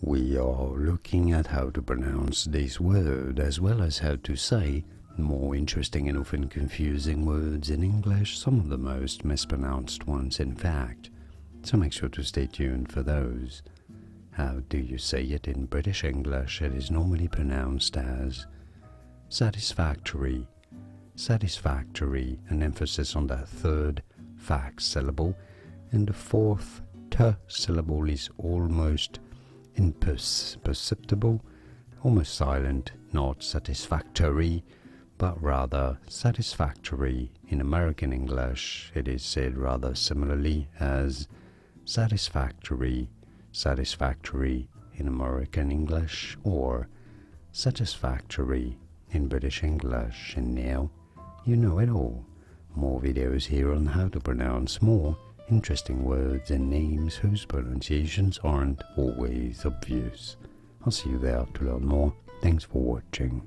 We are looking at how to pronounce this word as well as how to say more interesting and often confusing words in English, some of the most mispronounced ones in fact. So make sure to stay tuned for those. How do you say it in British English? It is normally pronounced as satisfactory. Satisfactory, an emphasis on the third fac syllable, and the fourth t syllable is almost imperceptible, almost silent, not satisfactory, but rather satisfactory. In American English, it is said rather similarly as satisfactory, satisfactory in American English, or satisfactory in British English. And now you know it all. More videos here on how to pronounce more interesting words and names whose pronunciations aren't always obvious. I'll see you there to learn more. Thanks for watching.